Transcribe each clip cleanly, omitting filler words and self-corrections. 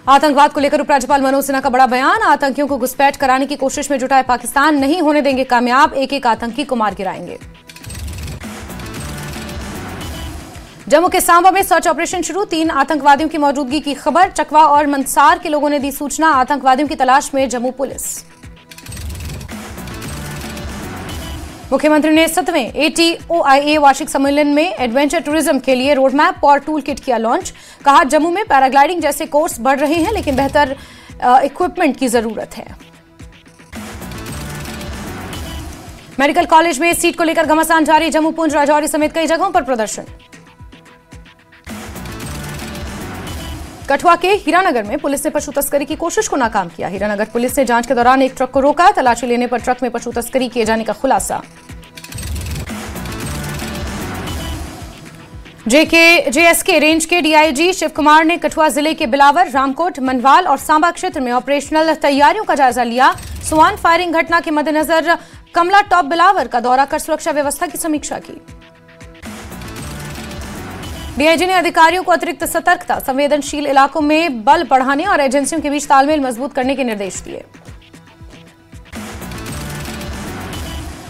आतंकवाद को लेकर उपराज्यपाल मनोज सिन्हा का बड़ा बयान। आतंकियों को घुसपैठ कराने की कोशिश में जुटा है पाकिस्तान, नहीं होने देंगे कामयाब, एक एक आतंकी को मार गिराएंगे। जम्मू के सांबा में सर्च ऑपरेशन शुरू, 3 आतंकवादियों की मौजूदगी की खबर। चकवा और मंसार के लोगों ने दी सूचना, आतंकवादियों की तलाश में जम्मू पुलिस। मुख्यमंत्री ने 7वें ATOIA वार्षिक सम्मेलन में एडवेंचर टूरिज्म के लिए रोड मैप और टूल किट किया लॉन्च। कहा, जम्मू में पैराग्लाइडिंग जैसे कोर्स बढ़ रहे हैं, लेकिन बेहतर इक्विपमेंट की जरूरत है। मेडिकल कॉलेज में सीट को लेकर घमासान जारी, जम्मू, पुंछ, राजौरी समेत कई जगहों पर प्रदर्शन। कठुआ के हीरानगर में पुलिस ने पशु तस्करी की कोशिश को नाकाम किया। हीरानगर पुलिस ने जांच के दौरान एक ट्रक को रोका, तलाशी लेने पर ट्रक में पशु तस्करी किए जाने का खुलासा। JSK रेंज के DIG शिव कुमार ने कठुआ जिले के बिलावर, रामकोट, मनवाल और सांबा क्षेत्र में ऑपरेशनल तैयारियों का जायजा लिया। सुवान फायरिंग घटना के मद्देनजर कमला टॉप बिलावर का दौरा कर सुरक्षा व्यवस्था की समीक्षा की। DIG ने अधिकारियों को अतिरिक्त सतर्कता, संवेदनशील इलाकों में बल बढ़ाने और एजेंसियों के बीच तालमेल मजबूत करने के निर्देश दिए।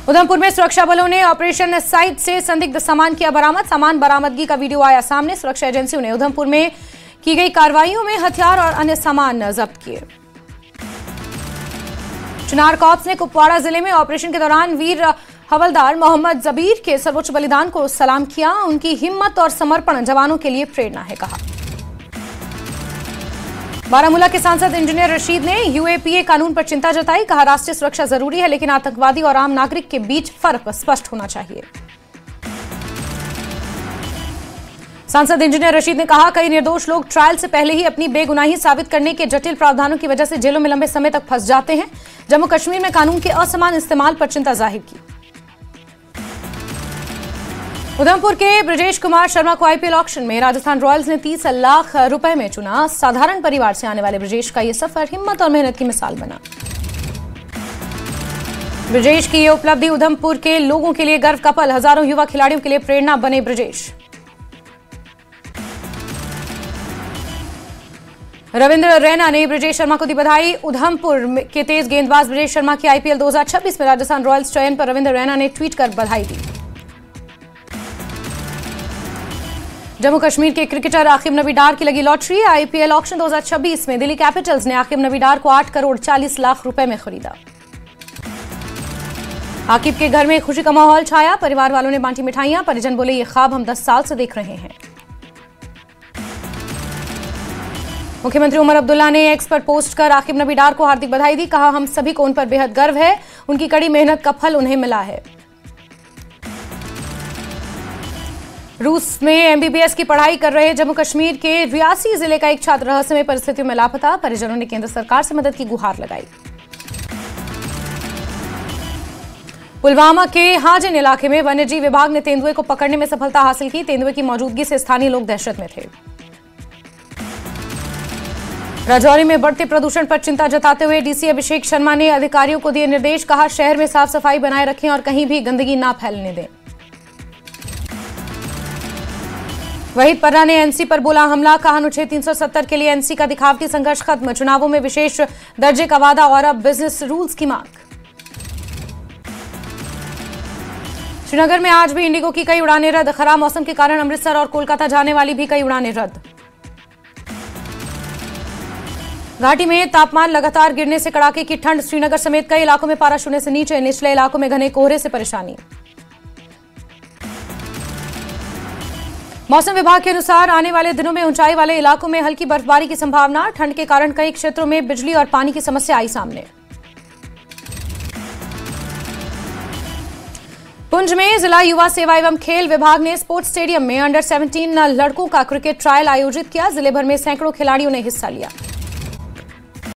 उधमपुर में सुरक्षा बलों ने ऑपरेशन साइट से संदिग्ध सामान किया बरामद। सामान बरामदगी का वीडियो आया सामने। सुरक्षा एजेंसियों ने उधमपुर में की गई कार्रवाइयों में हथियार और अन्य सामान जब्त किए। चिनार कॉर्प्स ने कुपवाड़ा जिले में ऑपरेशन के दौरान वीर हवलदार मोहम्मद जबीर के सर्वोच्च बलिदान को सलाम किया। उनकी हिम्मत और समर्पण जवानों के लिए प्रेरणा है, कहा। बारामूला के सांसद इंजीनियर रशीद ने UAPA कानून पर चिंता जताई। कहा, राष्ट्रीय सुरक्षा जरूरी है, लेकिन आतंकवादी और आम नागरिक के बीच फर्क स्पष्ट होना चाहिए। सांसद इंजीनियर रशीद ने कहा, कई निर्दोष लोग ट्रायल से पहले ही अपनी बेगुनाही साबित करने के जटिल प्रावधानों की वजह से जेलों में लंबे समय तक फंस जाते हैं। जम्मू कश्मीर में कानून के असमान इस्तेमाल पर चिंता जाहिर की। उधमपुर के ब्रजेश कुमार शर्मा को IPL ऑक्शन में राजस्थान रॉयल्स ने 30 लाख रुपए में चुना। साधारण परिवार से आने वाले ब्रजेश का यह सफर हिम्मत और मेहनत की मिसाल बना। ब्रजेश की यह उपलब्धि उधमपुर के लोगों के लिए गर्व का पल, हजारों युवा खिलाड़ियों के लिए प्रेरणा बने ब्रजेश। रविंद्र रैना ने ब्रजेश शर्मा को दी बधाई। उधमपुर के तेज गेंदबाज ब्रजेश शर्मा की IPL 2026 में राजस्थान रॉयल्स चयन पर रविंद्र रैना ने ट्वीट कर बधाई दी। जम्मू कश्मीर के क्रिकेटर आकिब नबी डार की लगी लॉटरी। IPL ऑक्शन 2026 में दिल्ली कैपिटल्स ने आकिब नबी डार को 8 करोड़ 40 लाख रुपए में खरीदा। आकिब के घर में खुशी का माहौल छाया, परिवार वालों ने बांटी मिठाइयां। परिजन बोले, ये ख्वाब हम 10 साल से देख रहे हैं। मुख्यमंत्री उमर अब्दुल्ला ने एक्स पर पोस्ट कर आकिब नबी डार को हार्दिक बधाई दी। कहा, हम सभी को उन पर बेहद गर्व है, उनकी कड़ी मेहनत का फल उन्हें मिला है। रूस में MBBS की पढ़ाई कर रहे जम्मू कश्मीर के रियासी जिले का एक छात्र रहस्यमय परिस्थितियों में लापता। परिजनों ने केंद्र सरकार से मदद की गुहार लगाई। पुलवामा के हाजिन इलाके में वन्यजीव विभाग ने तेंदुए को पकड़ने में सफलता हासिल की। तेंदुए की मौजूदगी से स्थानीय लोग दहशत में थे। राजौरी में बढ़ते प्रदूषण पर चिंता जताते हुए DC अभिषेक शर्मा ने अधिकारियों को दिए निर्देश। कहा, शहर में साफ सफाई बनाए रखें और कहीं भी गंदगी ना फैलने दें। वहीद पर्रा ने NC पर बोला हमला। कहा, अनुच्छेद 370 के लिए NC का दिखावटी संघर्ष खत्म। चुनावों में विशेष दर्जे का वादा और अब बिजनेस रूल्स की मांग। श्रीनगर में आज भी इंडिगो की कई उड़ानें रद्द। खराब मौसम के कारण अमृतसर और कोलकाता जाने वाली भी कई उड़ानें रद्द। घाटी में तापमान लगातार गिरने से कड़ाके की ठंड। श्रीनगर समेत कई इलाकों में पारा शून्य से नीचे। निचले इलाकों में घने कोहरे से परेशानी। मौसम विभाग के अनुसार आने वाले दिनों में ऊंचाई वाले इलाकों में हल्की बर्फबारी की संभावना। ठंड के कारण कई क्षेत्रों में बिजली और पानी की समस्या आई सामने। पुंछ में जिला युवा सेवा एवं खेल विभाग ने स्पोर्ट्स स्टेडियम में अंडर 17 लड़कों का क्रिकेट ट्रायल आयोजित किया। जिले भर में सैकड़ों खिलाड़ियों ने हिस्सा लिया।